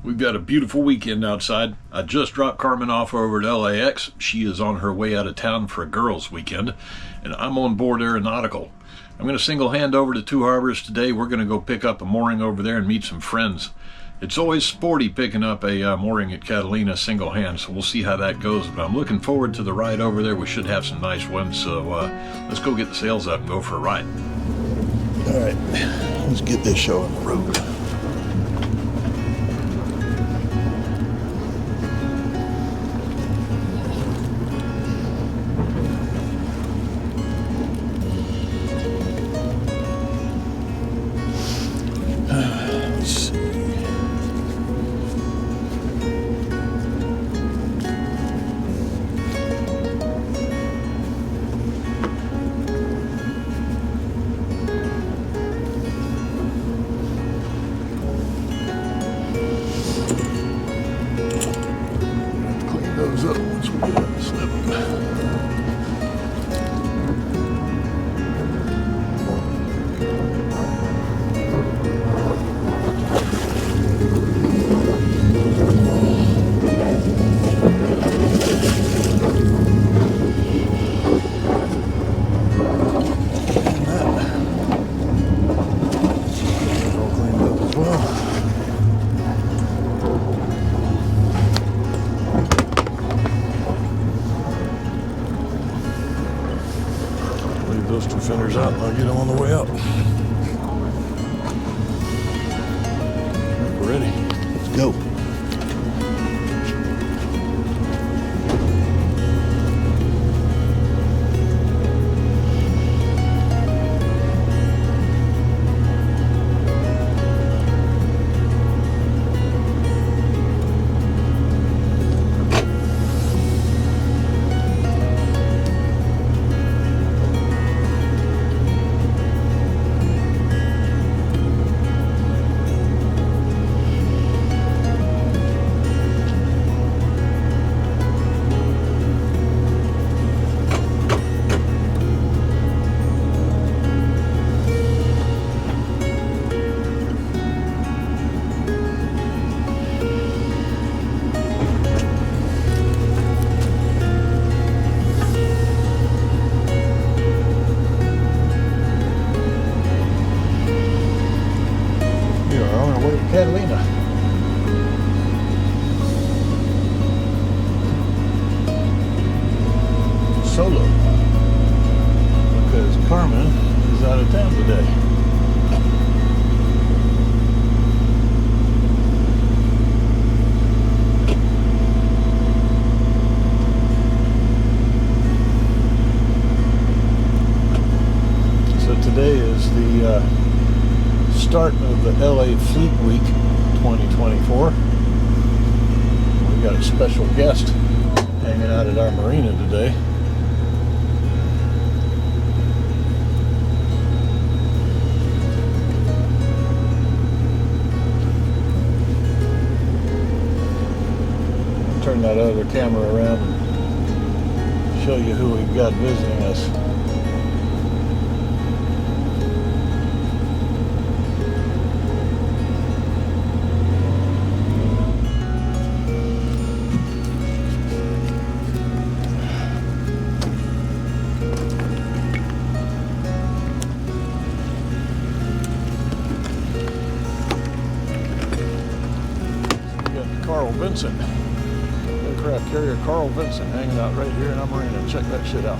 We've got a beautiful weekend outside. I just dropped Carmen off over at LAX. She is on her way out of town for a girls' weekend, and I'm on board Aeronautical. I'm going to single hand over to Two Harbors today. We're going to go pick up a mooring over there and meet some friends. It's always sporty picking up a mooring at Catalina single hand, so we'll see how that goes. But I'm looking forward to the ride over there. We should have some nice winds, so let's go get the sails up and go for a ride. All right, let's get this show on the road. Those up once we get out of slip. All cleaned up as well. Those two fenders out and I'll get them on the way up. We're ready. Let's go. Catalina. Solo. Because Carmen is out of town today. So today is the start of the LA Fleet Week 2024. We got a special guest hanging out at our marina today. I'll turn that other camera around and show you who we've got visiting us. Carl Vincent, aircraft carrier Carl Vincent, hanging out right here in our marina. Check that shit out.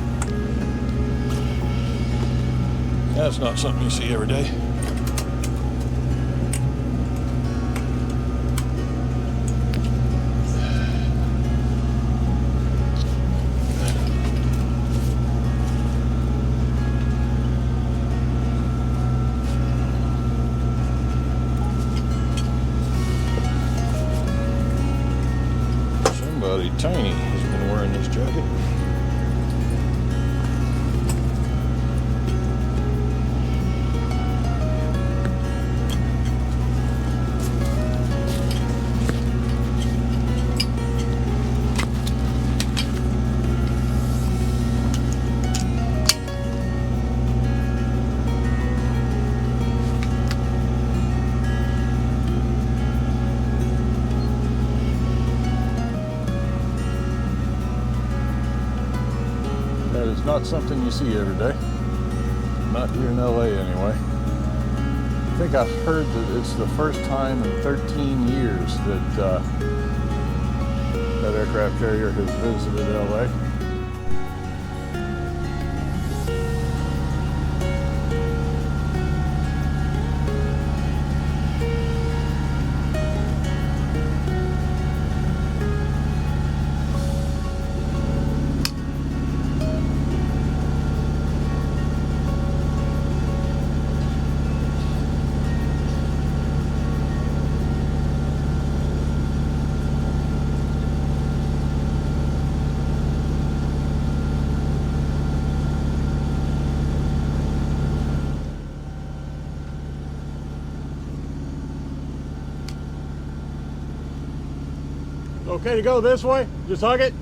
That's not something you see every day. Somebody tiny has been wearing this jacket. is not something you see every day. Not here in LA anyway. I think I've heard that it's the first time in 13 years that that aircraft carrier has visited LA. Okay to go this way? Just hug it?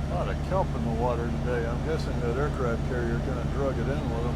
A lot of kelp in the water today. I'm guessing that aircraft carrier kind of drug it in with them.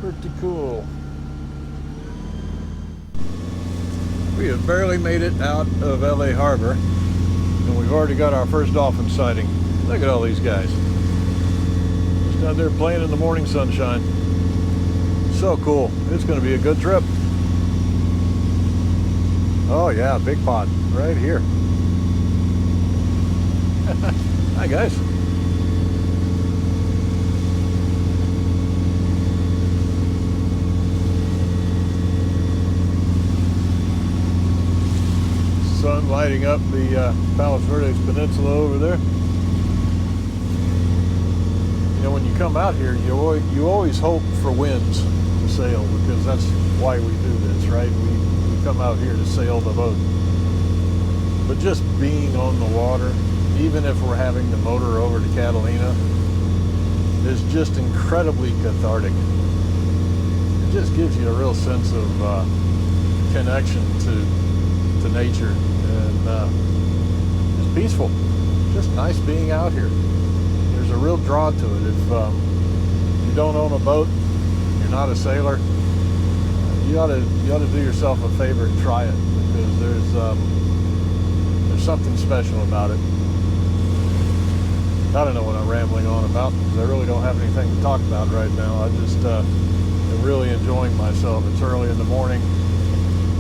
Pretty cool. We have barely made it out of LA Harbor, and we've already got our first dolphin sighting. Look at all these guys. Just out there playing in the morning sunshine. So cool. It's going to be a good trip. Oh yeah, big pond right here. Hi guys. Sun lighting up the Palos Verdes Peninsula over there. You know, when you come out here, you always hope for winds to sail, because that's why we do this, right? We come out here to sail the boat. But just being on the water, even if we're having to motor over to Catalina, is just incredibly cathartic. It just gives you a real sense of connection to nature, and just peaceful. Just nice being out here. There's a real draw to it. If you don't own a boat, you're not a sailor, you ought to do yourself a favor and try it, because there's something special about it. I don't know what I'm rambling on about, because I really don't have anything to talk about right now. I just am really enjoying myself. It's early in the morning.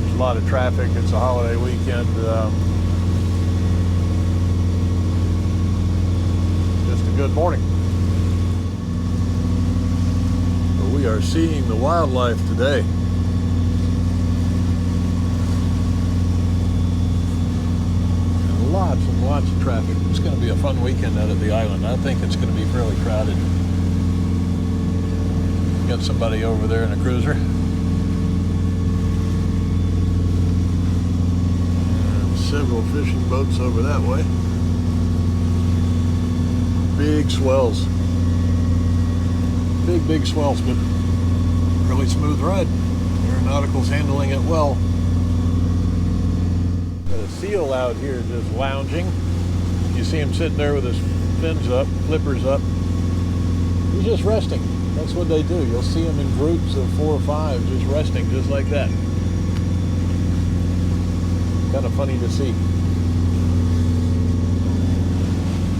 There's a lot of traffic. It's a holiday weekend. Just a good morning. We are seeing the wildlife today. And lots of traffic. It's going to be a fun weekend out at the island. I think it's going to be fairly crowded. Got somebody over there in a cruiser. And several fishing boats over that way. Big swells. Big swells, but really smooth ride. Aeronautical's handling it well. Got a seal out here just lounging. You see him sitting there with his fins up, flippers up. He's just resting. That's what they do. You'll see them in groups of 4 or 5 just resting, just like that. Kind of funny to see.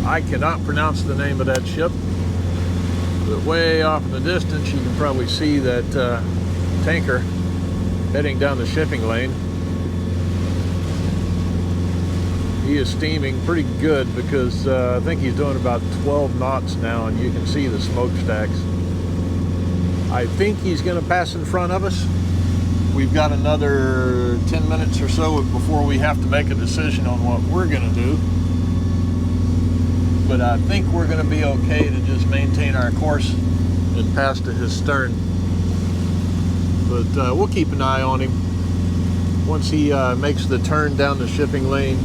I cannot pronounce the name of that ship, but way off in the distance you can probably see that tanker heading down the shipping lane. He is steaming pretty good because I think he's doing about 12 knots now, and you can see the smokestacks. I think he's going to pass in front of us. We've got another 10 minutes or so before we have to make a decision on what we're going to do. But I think we're going to be okay to just maintain our course and pass to his stern. But we'll keep an eye on him. Once he makes the turn down the shipping lane,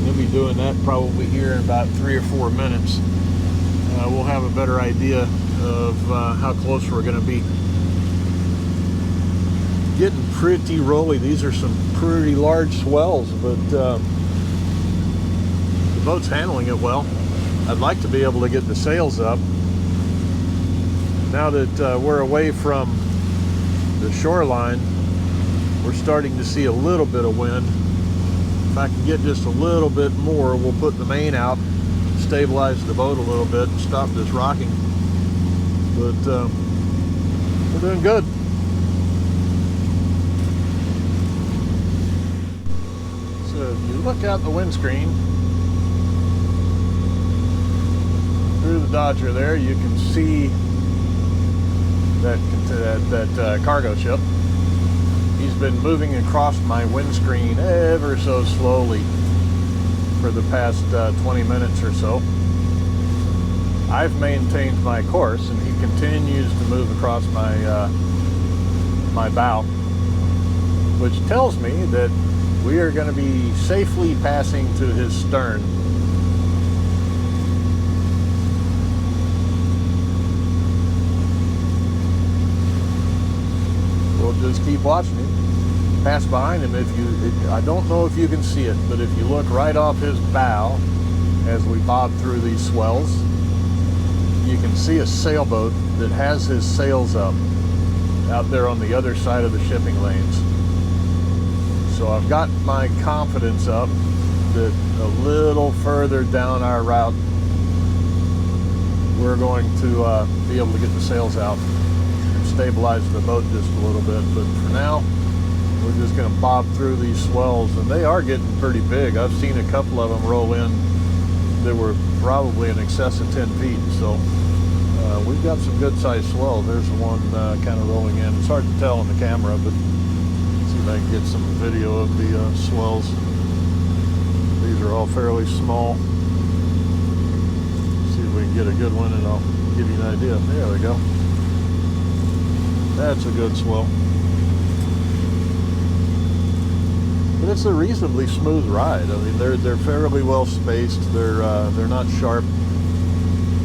he'll be doing that probably here in about 3 or 4 minutes. We'll have a better idea of how close we're going to be. Getting pretty rolly. These are some pretty large swells, but the boat's handling it well. I'd like to be able to get the sails up. Now that we're away from the shoreline, we're starting to see a little bit of wind. If I can get just a little bit more, we'll put the main out, stabilize the boat a little bit, and stop this rocking. But we're doing good. So if you look out the windscreen, through the Dodger there, you can see that cargo ship. He's been moving across my windscreen ever so slowly for the past 20 minutes or so. I've maintained my course, and he continues to move across my my bow, which tells me that we are going to be safely passing to his stern. We'll just keep watching him. Pass behind him. I don't know if you can see it, but if you look right off his bow as we bob through these swells, you can see a sailboat that has his sails up out there on the other side of the shipping lanes. So I've got my confidence up that a little further down our route we're going to be able to get the sails out and stabilize the boat just a little bit. But for now, we're just going to bob through these swells, and they are getting pretty big. I've seen a couple of them roll in that were probably in excess of 10 feet. So we've got some good sized swells. There's the one kind of rolling in. It's hard to tell on the camera, but see if I can get some video of the swells. These are all fairly small. See if we can get a good one, and I'll give you an idea. There we go. That's a good swell. But it's a reasonably smooth ride. I mean, they're fairly well spaced. They're not sharp.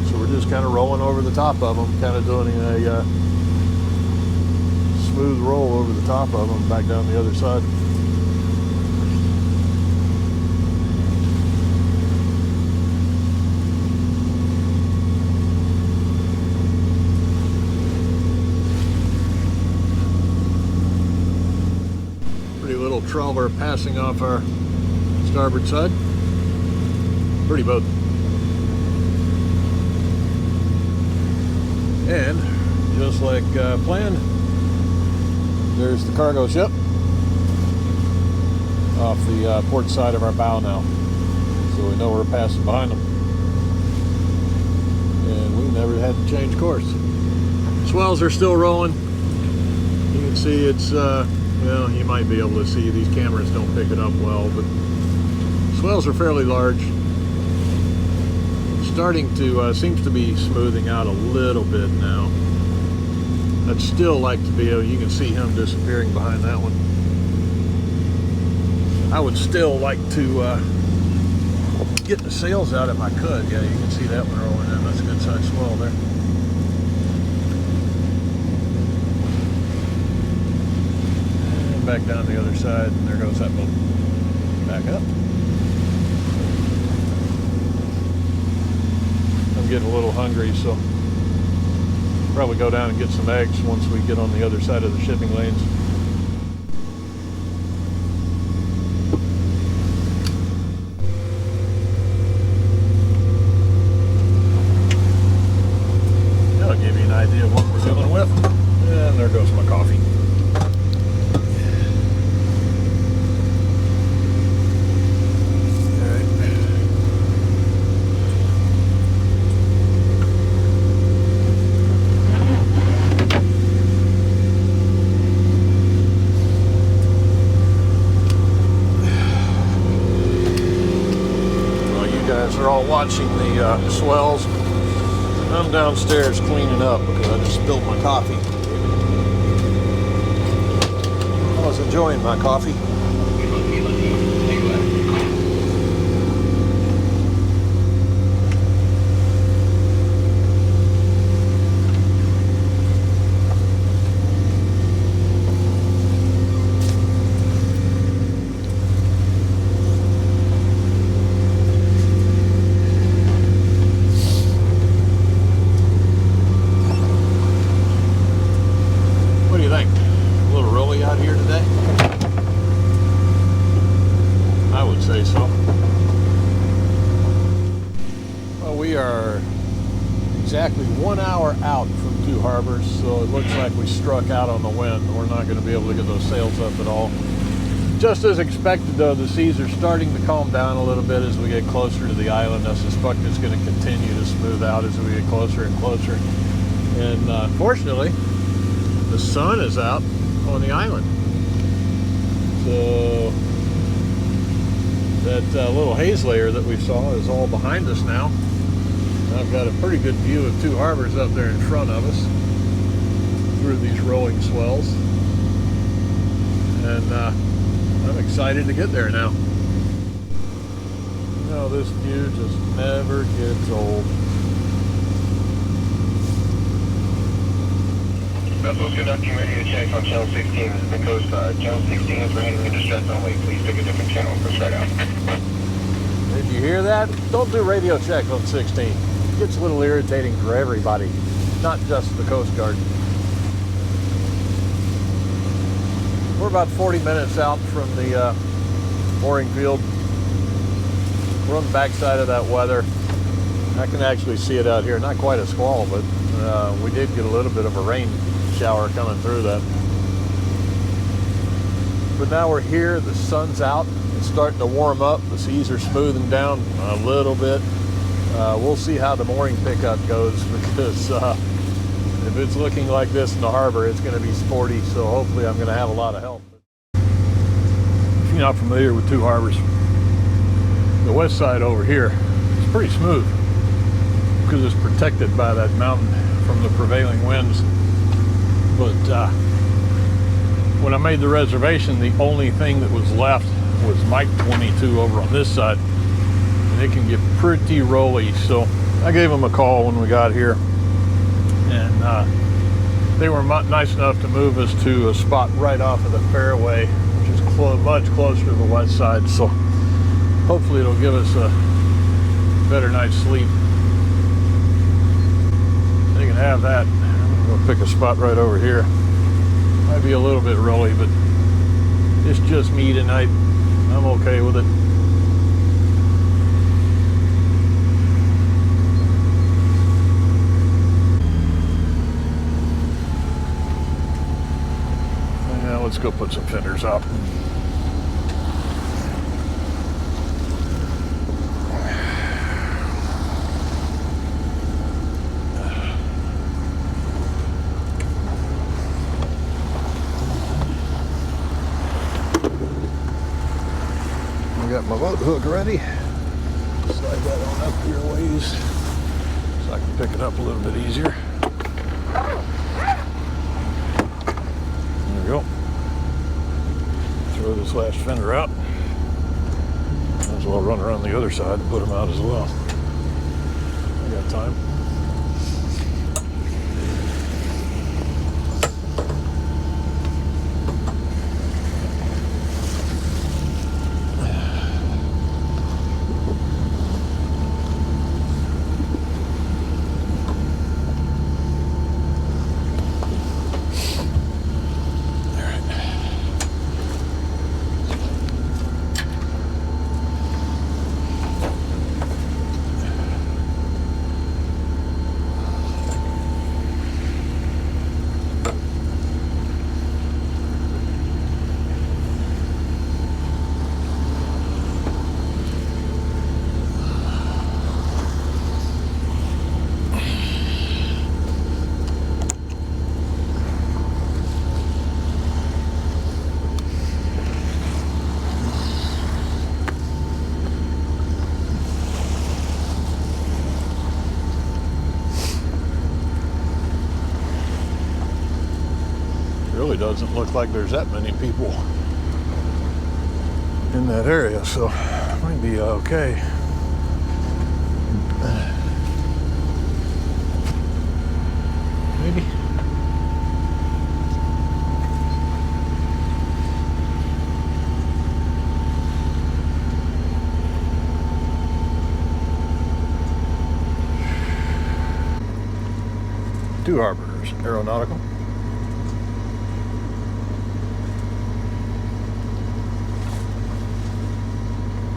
So we're just kind of rolling over the top of them, kind of doing a smooth roll over the top of them, back down the other side. Trawler passing off our starboard side. Pretty boat. And just like planned, there's the cargo ship off the port side of our bow now. So we know we're passing behind them. And we never had to change course. Swells are still rolling. You can see it's, well, you might be able to see, these cameras don't pick it up well, but swells are fairly large. Starting to, seems to be smoothing out a little bit now. I'd still like to be able, you can see him disappearing behind that one. I would still like to get the sails out if I could. Yeah, you can see that one rolling in. That's a good sized swell there. And back down the other side, and there goes that boat. Back up. I'm getting a little hungry, so probably go down and get some eggs once we get on the other side of the shipping lanes. That'll give you an idea of what we're dealing with. And there goes my coffee. Are all watching the swells. I'm downstairs cleaning up because I just spilled my coffee. I was enjoying my coffee. Out here today? I would say so. Well, we are exactly 1 hour out from Two Harbors, so it looks like we struck out on the wind. We're not going to be able to get those sails up at all. Just as expected, though, the seas are starting to calm down a little bit as we get closer to the island. I suspect it's going to continue to smooth out as we get closer and closer. And fortunately, the sun is out on the island. So that little haze layer that we saw is all behind us now. I've got a pretty good view of Two Harbors up there in front of us through these rolling swells. And I'm excited to get there now. You know, this view just never gets old. Vessels conducting radio check on channel 16. This is the Coast Guard. Channel 16 is for handling distress only. Please pick a different channel. Go straight out. Did you hear that? Don't do radio check on 16. It gets a little irritating for everybody, not just the Coast Guard. We're about 40 minutes out from the mooring field. We're on the backside of that weather. I can actually see it out here. Not quite a squall, but we did get a little bit of a rain shower coming through that. But now we're here, the sun's out, it's starting to warm up, the seas are smoothing down a little bit. We'll see how the mooring pickup goes, because if it's looking like this in the harbor, it's going to be sporty, so hopefully I'm going to have a lot of help. If you're not familiar with Two Harbors, the west side over here is pretty smooth because it's protected by that mountain from the prevailing winds. But when I made the reservation, the only thing that was left was Mike 22 over on this side, and it can get pretty rolly. So I gave them a call when we got here, and they were nice enough to move us to a spot right off of the fairway, which is much closer to the west side. So hopefully it'll give us a better night's sleep. They can have that. We'll pick a spot right over here. Might be a little bit rolly, but it's just me tonight. I'm okay with it. Now let's go put some fenders up. I got my boat hook ready. Slide that on up here a ways so I can pick it up a little bit easier. There we go. Throw this last fender out. Might as well run around the other side and put them out as well. I got time. Really doesn't look like there's that many people in that area, so it might be okay. Maybe. Two Harbors, Aeronautical.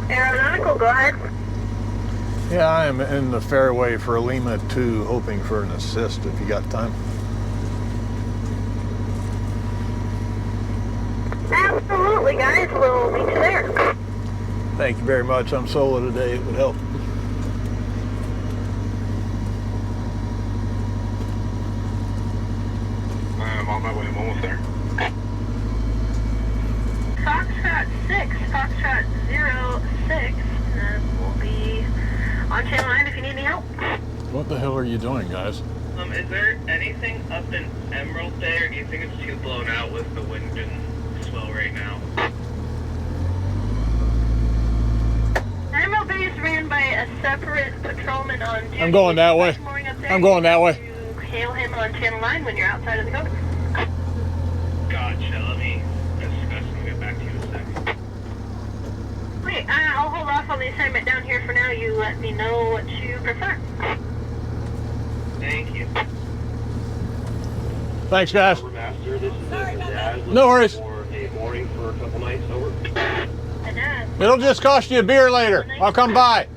Aeronautical, go ahead. Yeah, I am in the fairway for Lima 2, hoping for an assist if you got time. Absolutely, guys. We'll meet you there. Thank you very much. I'm solo today. It would help. I'm on my way. I'm almost there. Foxtrot 6, Foxtrot 06, and we'll be on channel 9 if you need any help. What the hell are you doing, guys? Is there anything up in Emerald Bay, or do you think it's too blown out with the wind and swell right now? Emerald Bay is ran by a separate patrolman on duty. I'm going that way. I'm going that way. You hail him on channel 9 when you're outside of the coast. Gotcha, let me discuss and get back to you in a second. Wait, I'll hold off on the assignment down here for now. You let me know what you prefer. Thank you. Thanks, guys. Master, this is Dad. No worries. For a mooring for a couple nights over. It'll just cost you a beer later. I'll come by.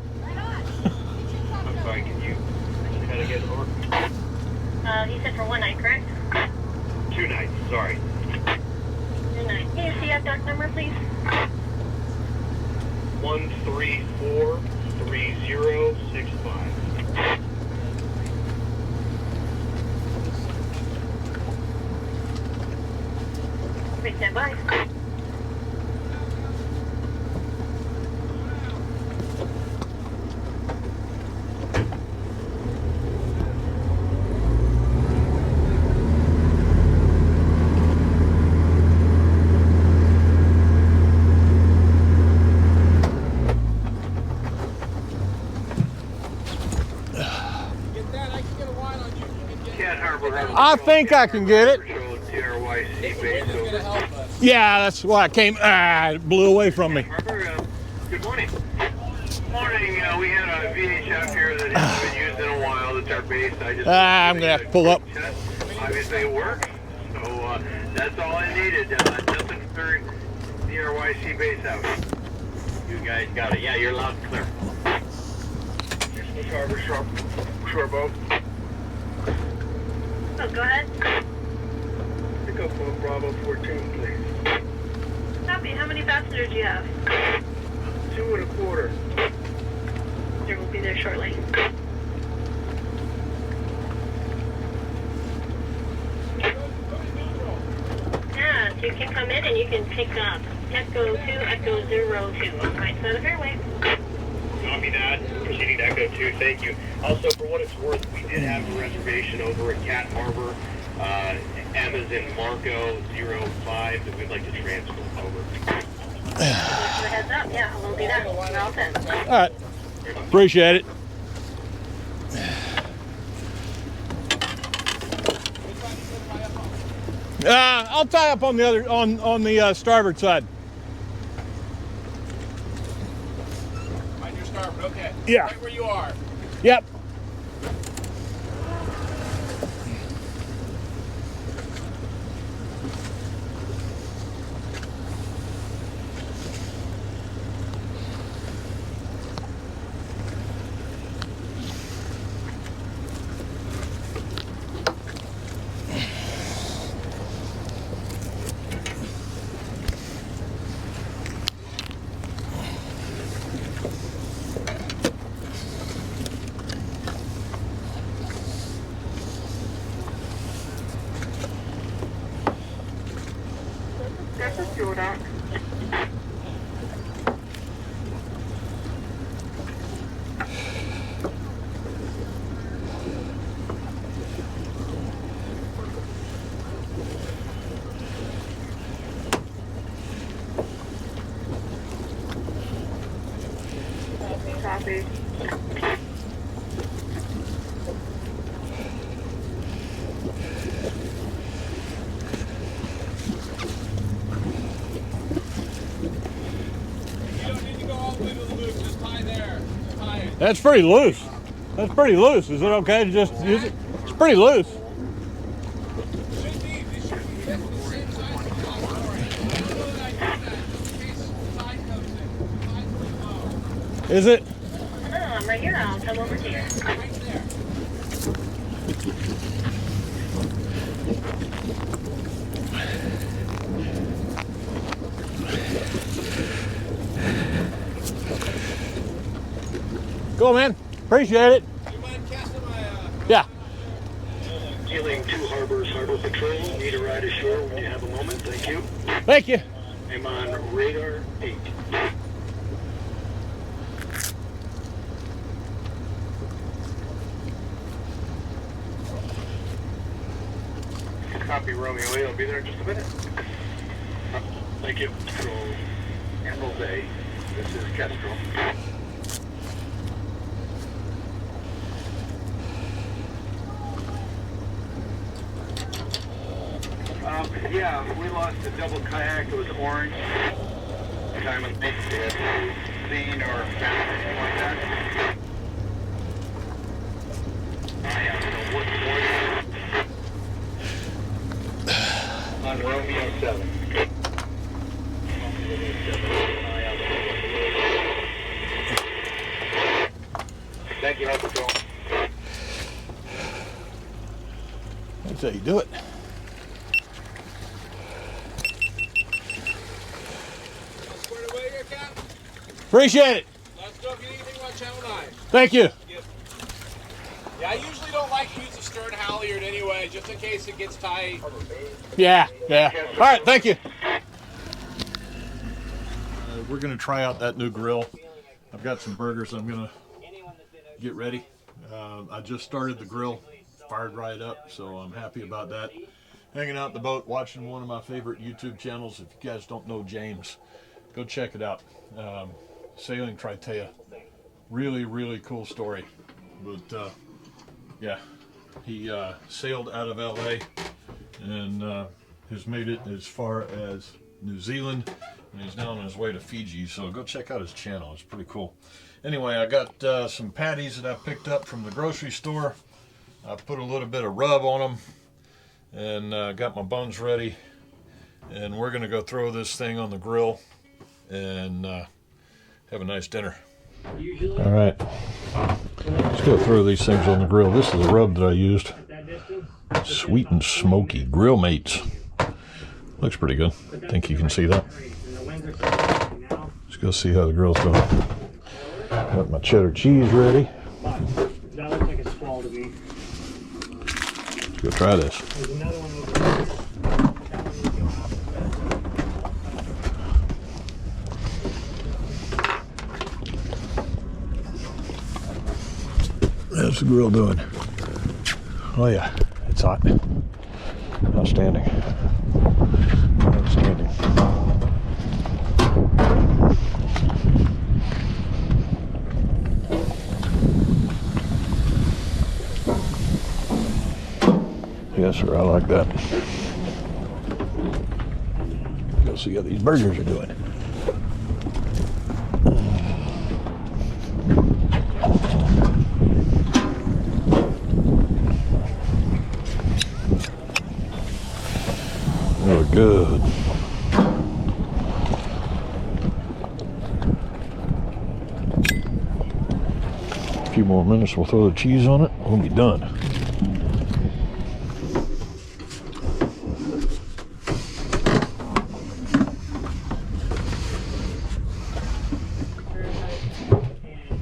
I'm sorry, can you kind of get over? You said for one night, correct? 2 nights, sorry. 2 nights. Can you see that dock number, please? 1343065. Please stand by. I think I can get it. Yeah, that's why I came. It blew away from me. Harper, good morning. Morning. We had a VHF here that hasn't been used in a while. That's our base. I'm gonna have to pull up. Obviously, it works. So that's all I needed. Nothing for the RYC base out. You guys got it. Yeah, you're loud and clear. Isthmus Harbor, shore boat. Oh, go ahead. Pick up on Bravo 14, please. Copy. How many passengers do you have? 2 1/4. There will be there shortly. Yeah, so you can come in and you can pick up Echo 2, Echo 02, on the right side of the fairway. Copy that. Proceeding to Echo 2, thank you. Also, for what it's worth, we did have a reservation over at Cat Harbor. Emma's in Marco 05 that we'd like to transfer over. Heads up, yeah, we'll do that. We're all set. All right. Appreciate it. I'll tie up on the other on the starboard side. On your starboard, okay. Yeah. Right where you are. Yep. That's a fuel dock. Copy. That's pretty loose. That's pretty loose. Is it okay to just use it? It's pretty loose. Is it? I'm right here. I'll come over to you. Cool, man. Appreciate it. You mind casting my, Yeah. Healing 2 Harbors Harbor Patrol. Need a ride ashore when you have a moment. Thank you. Thank you. I'm on radar 8. Copy Romeo 8. I'll be there in just a minute. Thank you. Control Emerald Bay. This is Kestrel. Yeah, we lost a double kayak. It was orange. Time of night, seen or found anything like that? On Romeo 7. Thank you, Harbor Patrol. That's how you do it. squared away here, Cap? Appreciate it. Let's go if you need anything on Channel 9. Thank you. Yeah, I usually don't like to use the stern halyard anyway, just in case it gets tight. Yeah, yeah. All right, thank you. We're going to try out that new grill. I've got some burgers I'm going to get ready. I just started the grill, fired right up, so I'm happy about that. Hanging out in the boat, watching one of my favorite YouTube channels. If you guys don't know James, go check it out. Sailing Tritea. Really, really cool story. But yeah, he sailed out of LA and has made it as far as New Zealand, and he's now on his way to Fiji, so go check out his channel. It's pretty cool. Anyway, I got some patties that I picked up from the grocery store. I put a little bit of rub on them and got my buns ready, and we're gonna go throw this thing on the grill and have a nice dinner. All right, let's go throw these things on the grill. This is the rub that I used. Sweet and smoky Grill Mates. Looks pretty good. Think you can see that. Let's go see how the grill's going. Got my cheddar cheese ready. That looks like a squall to me. Let's go try this. There's another one over there. How's the grill doing? Oh yeah, it's hot. Outstanding. Outstanding. Yes, sir, I like that. Go see how these burgers are doing. They look good. A few more minutes, we'll throw the cheese on it. We'll be done.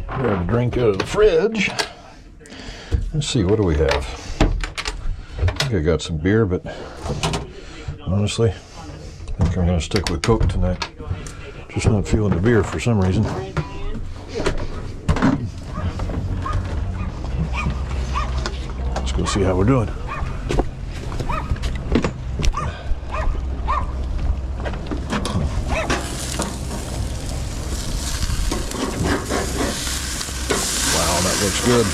Grab a drink out of the fridge. Let's see, what do we have? I think I got some beer, but honestly, I think I'm going to stick with Coke tonight. Just not feeling the beer for some reason. Let's go see how we're doing. Wow, that looks good.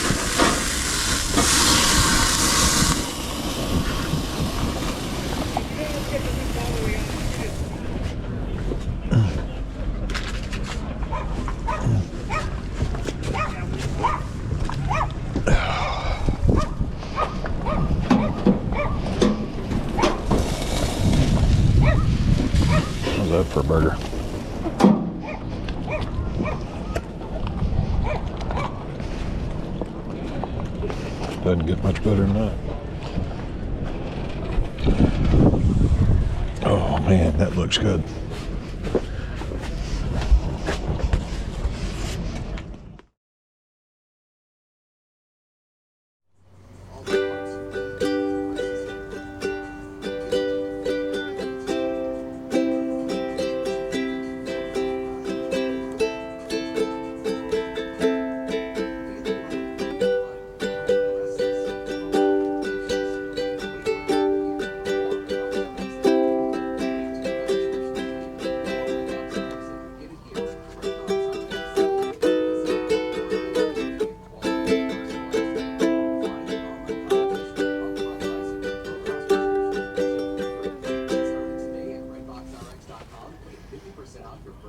How's that for a burger? Doesn't get much better than that. Oh man, that looks good.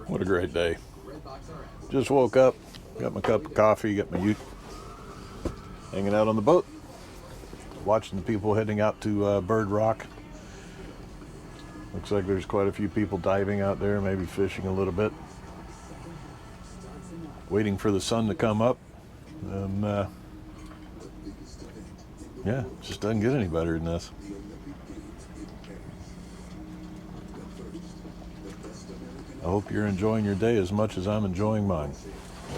What a great day. Just woke up, got my cup of coffee, got my ute, hanging out on the boat, watching the people heading out to Bird Rock. Looks like there's quite a few people diving out there, maybe fishing a little bit. Waiting for the sun to come up. And yeah, it just doesn't get any better than this. I hope you're enjoying your day as much as I'm enjoying mine.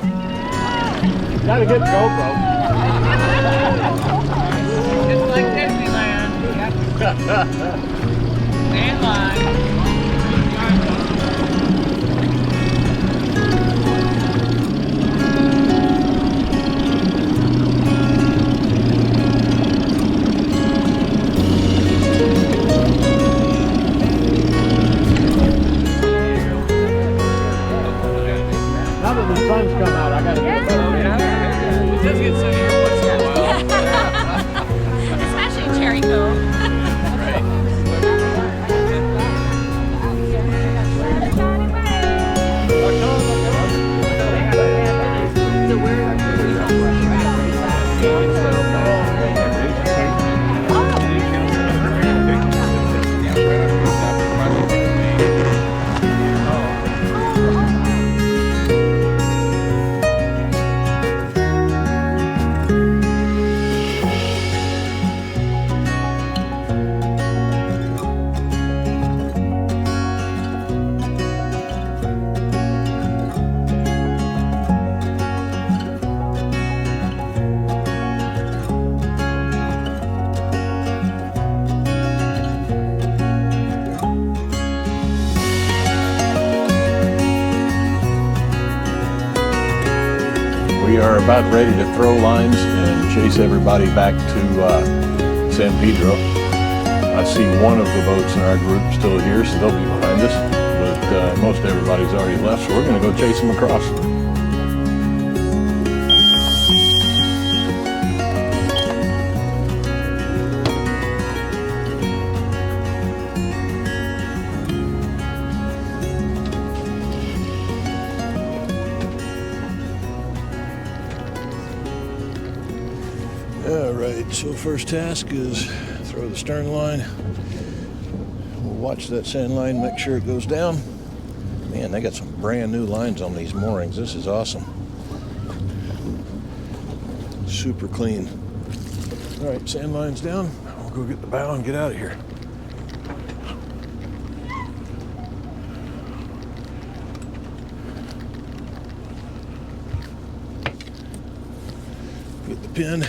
Got a good GoPro. Just like Disneyland. Yep. Mainland. Now that the sun's come out, I gotta get a better view. It does get sunny every once in a while. Especially in Cherry Cove. We are about ready to throw lines and chase everybody back to San Pedro. I see one of the boats in our group still here, so they'll be behind us, but most everybody's already left, so we're going to go chase them across. Alright, so first task is throw the stern line. We'll watch that sand line, make sure it goes down. Man, they got some brand new lines on these moorings. This is awesome. Super clean. Alright, sand line's down. We'll go get the bow and get out of here. Get the pin.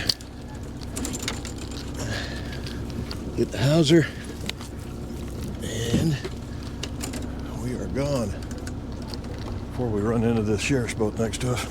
Get the hawser, and we are gone before we run into this sheriff's boat next to us.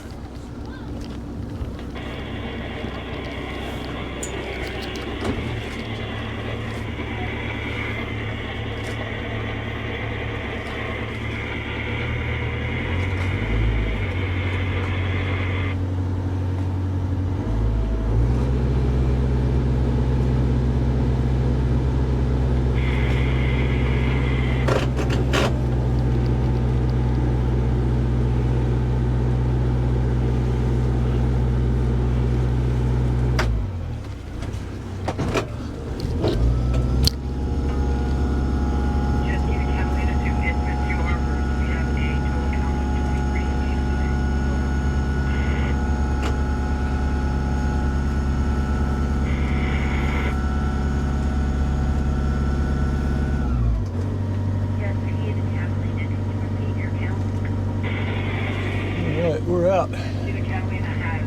We're out. The Catalina has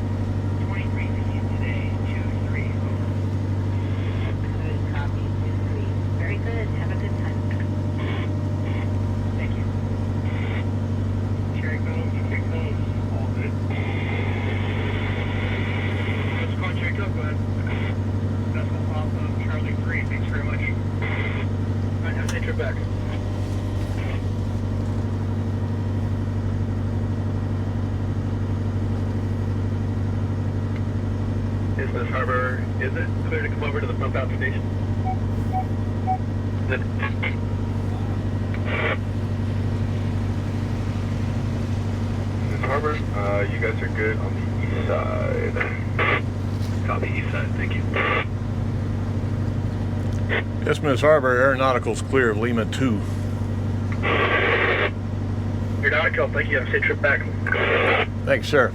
23 feet today, 2-3. Good copy, 2-3. Very good. Have a good time. Thank you. Cherry cones, big cones, all good. Let's go check up, bud. That's off of Charlie 3. Thanks very much. All right, have a safe trip back. Isthmus Harbor, is it clear to come over to the pump out station? Isthmus Harbor, you guys are good on the east side. Copy, east side, thank you. Isthmus Harbor, aeronautical's clear of Lima 2. Aeronautical, thank you. Have a safe trip back. Thanks, sir.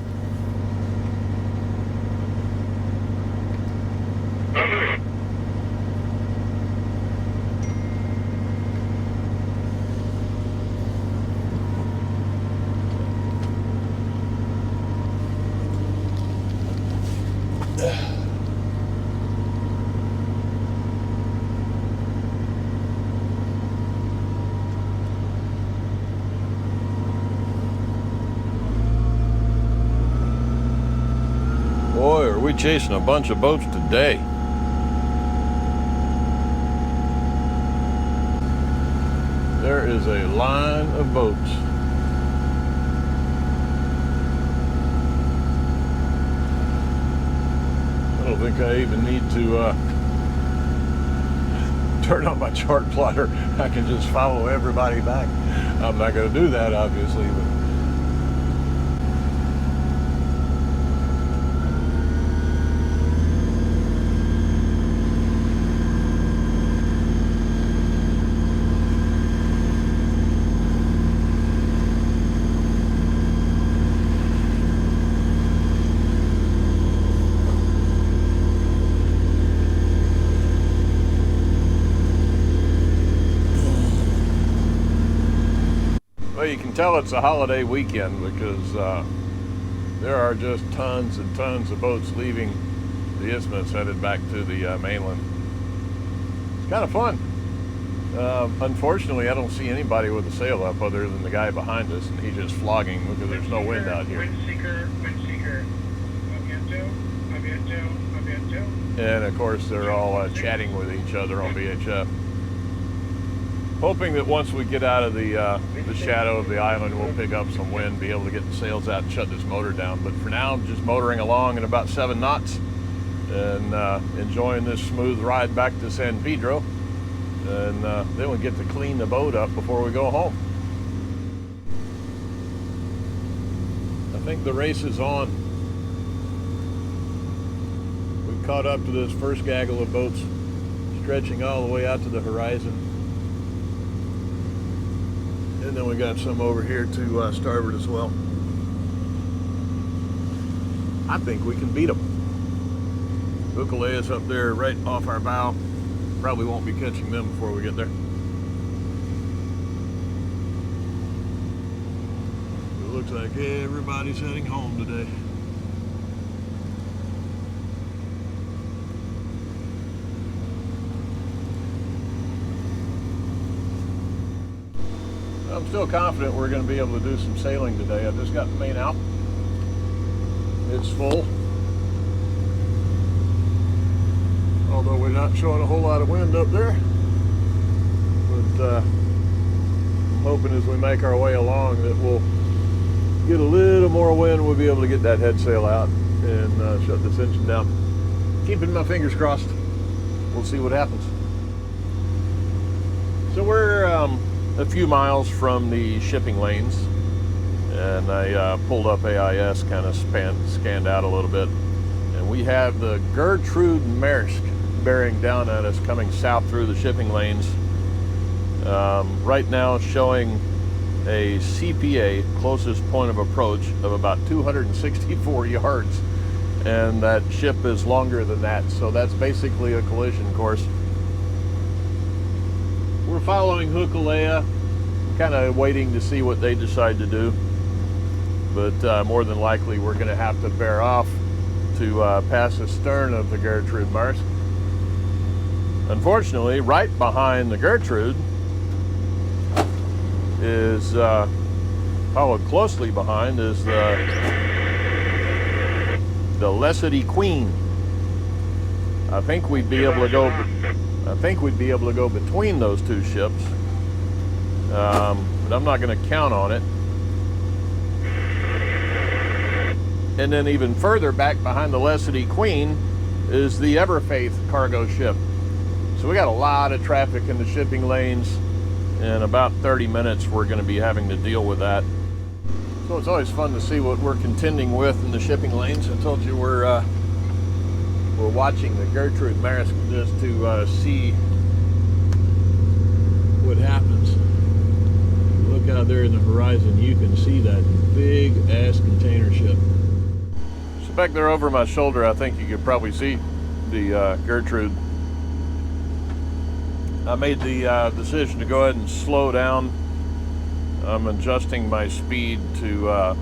Boy, are we chasing a bunch of boats today. There is a line of boats. I don't think I even need to turn on my chart plotter. I can just follow everybody back. I'm not going to do that, obviously, but well, you can tell it's a holiday weekend because there are just tons and tons of boats leaving the Isthmus headed back to the mainland. It's kind of fun. Unfortunately, I don't see anybody with a sail up other than the guy behind us, and he's just flogging because there's no wind out here. Wind seeker, And of course, they're all chatting with each other on VHF. Hoping that once we get out of the shadow of the island, we'll pick up some wind, be able to get the sails out and shut this motor down. But for now, I'm just motoring along at about 7 knots and enjoying this smooth ride back to San Pedro. And then we get to clean the boat up before we go home. I think the race is on. We caught up to this first gaggle of boats stretching all the way out to the horizon. And then we got some over here to starboard as well. I think we can beat them. Ukaleya's up there right off our bow. Probably won't be catching them before we get there. It looks like everybody's heading home today. I'm still confident we're going to be able to do some sailing today. I just got the main out. It's full. Although we're not showing a whole lot of wind up there. But I'm hoping as we make our way along that we'll get a little more wind. We'll be able to get that head sail out and shut this engine down. Keeping my fingers crossed. We'll see what happens. So we're a few miles from the shipping lanes, and I pulled up AIS, kind of scanned out a little bit, and we have the Gertrude Maersk bearing down at us coming south through the shipping lanes. Right now showing a CPA, closest point of approach, of about 264 yards, and that ship is longer than that, so that's basically a collision course. We're following Ukaleya, kind of waiting to see what they decide to do, but more than likely we're going to have to bear off to pass the stern of the Gertrude Maersk. Unfortunately, right behind the Gertrude is, followed closely behind, is the Lesedi Queen. I think we'd be able to go. I think we'd be able to go between those two ships, but I'm not going to count on it. And then even further back behind the Lesedi Queen is the Everfaith cargo ship. So we got a lot of traffic in the shipping lanes. In about 30 minutes, we're going to be having to deal with that. So it's always fun to see what we're contending with in the shipping lanes. I told you we're watching the Gertrude Maersk just to see what happens. Look out there in the horizon, you can see that big ass container ship. So back there over my shoulder, I think you could probably see the Gertrude. I made the decision to go ahead and slow down. I'm adjusting my speed to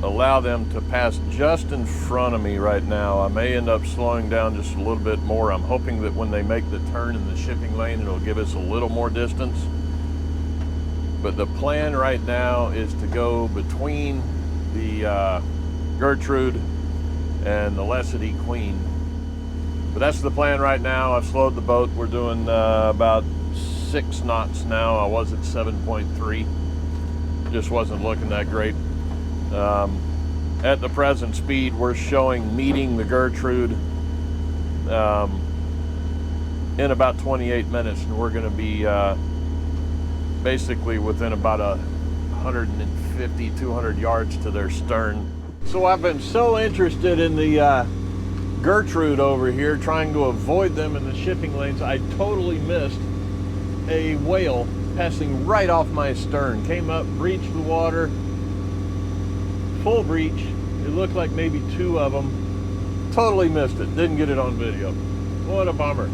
allow them to pass just in front of me right now. I may end up slowing down just a little bit more. I'm hoping that when they make the turn in the shipping lane, it'll give us a little more distance. But the plan right now is to go between the Gertrude and the Lesedi Queen. But that's the plan right now. I've slowed the boat. We're doing about 6 knots now. I was at 7.3. Just wasn't looking that great. At the present speed, we're showing meeting the Gertrude in about 28 minutes, and we're going to be basically within about 150, 200 yards to their stern. So I've been so interested in the Gertrude over here, trying to avoid them in the shipping lanes, I totally missed a whale passing right off my stern. Came up, breached the water, full breach. It looked like maybe 2 of them. Totally missed it. Didn't get it on video. What a bummer.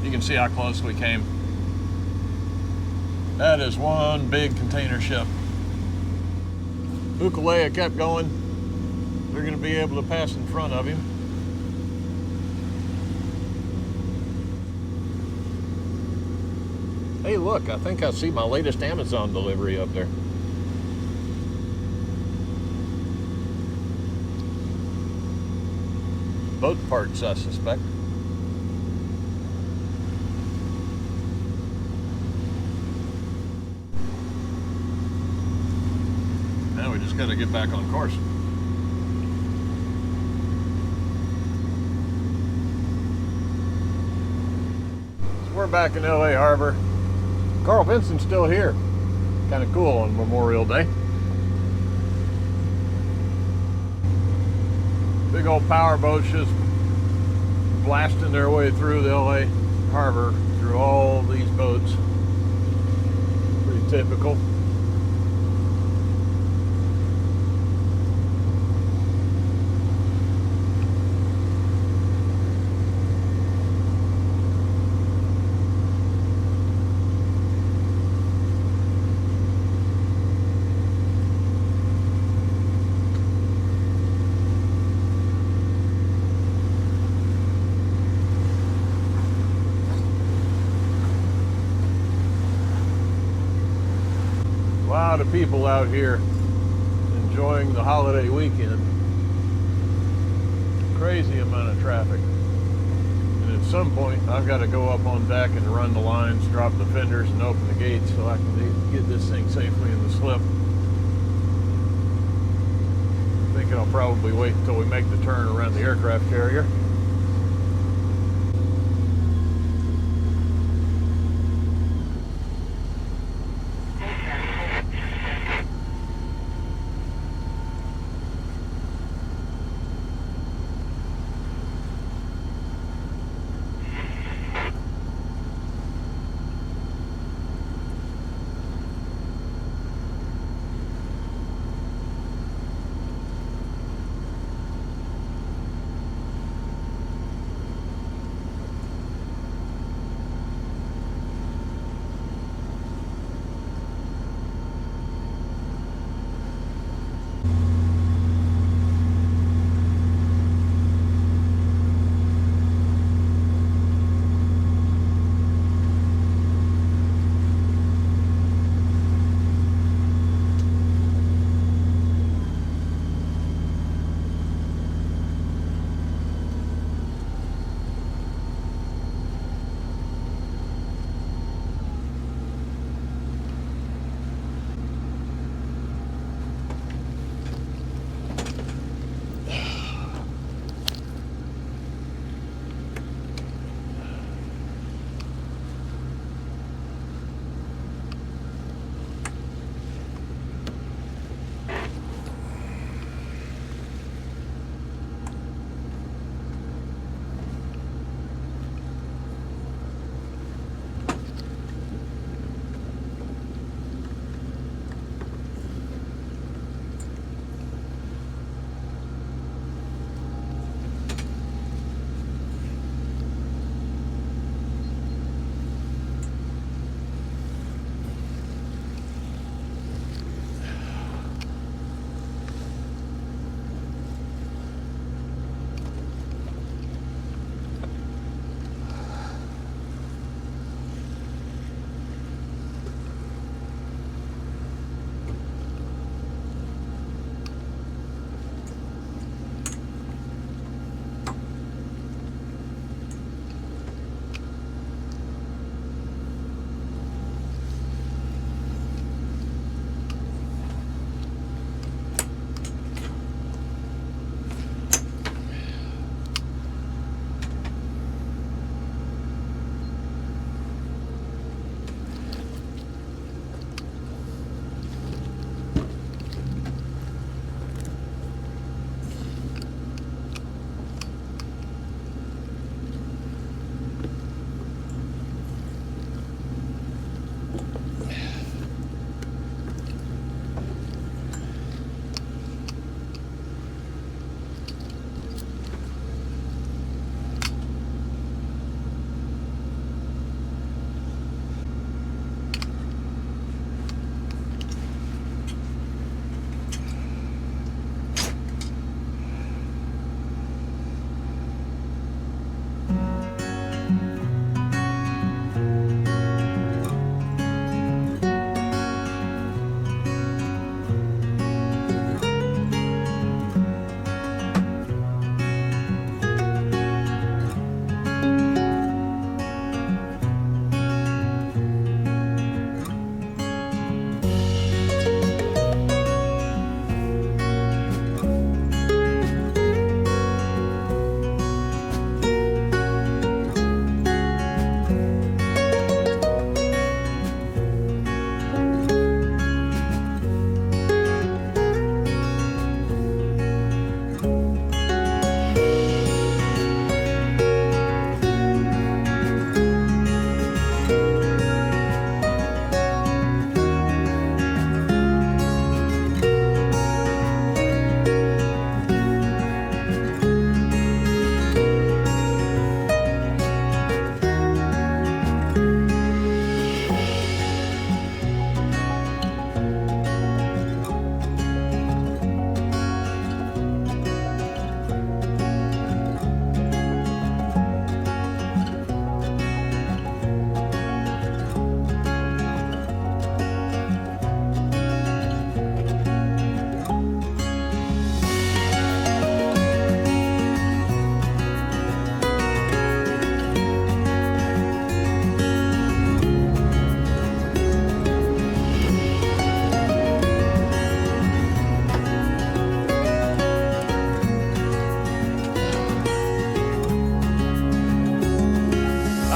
You can see how close we came. That is one big container ship. Ukaleya kept going. They're going to be able to pass in front of him. Hey, look, I think I see my latest Amazon delivery up there. boat parts, I suspect. Now we just got to get back on course. So we're back in LA Harbor. Carl Vinson's still here. Kind of cool on Memorial Day. Big old power boats just blasting their way through the LA Harbor, through all these boats. Pretty typical. A lot of people out here enjoying the holiday weekend. Crazy amount of traffic. And at some point, I've got to go up on deck and run the lines, drop the fenders, and open the gates so I can get this thing safely in the slip. I'm thinking I'll probably wait until we make the turn around the aircraft carrier.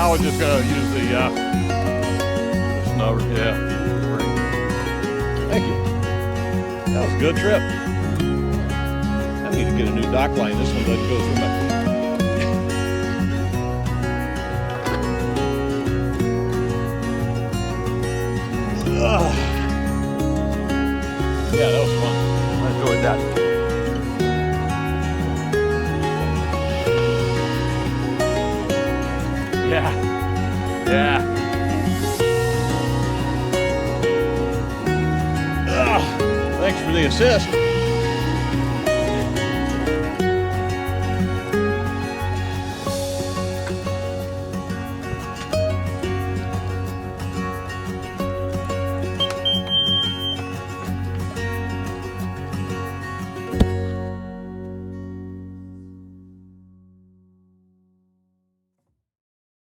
I was just gonna use the snow. Yeah. Thank you. That was a good trip. I need to get a new dock line. This one doesn't go through my feet. Yeah, that was fun. I enjoyed that. Yeah. Yeah. Thanks for the assist.